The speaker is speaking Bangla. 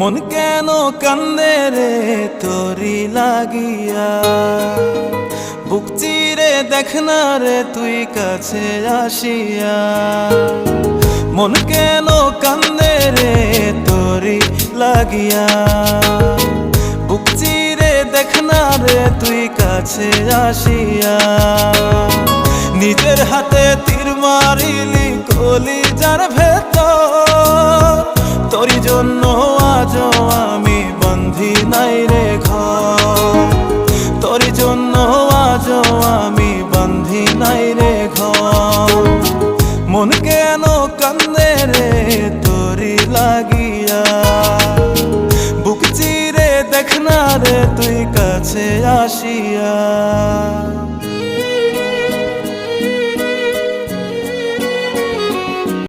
মন কেন কান্দে রে তোরি লাগিয়া, বুক চিরে দেখ না রে তুই কাছে আসিয়া। মন কেন কান্দে রে তোরি লাগিয়া, বুক চিরে দেখ না রে তুই কাছে আসিয়া। নিজের হাতে তীর মারিলি কলিজার ভেতর, তোরি জন্য আজও আমি বন্ধি নাই রে ঘর, তোরি জন্য আজও আমি বন্ধি নাই রে ঘর। মন কেন কান্দে রে তোরি লাগিয়া, বুক চিরে দেখ না রে তুই কাছে আসিয়া।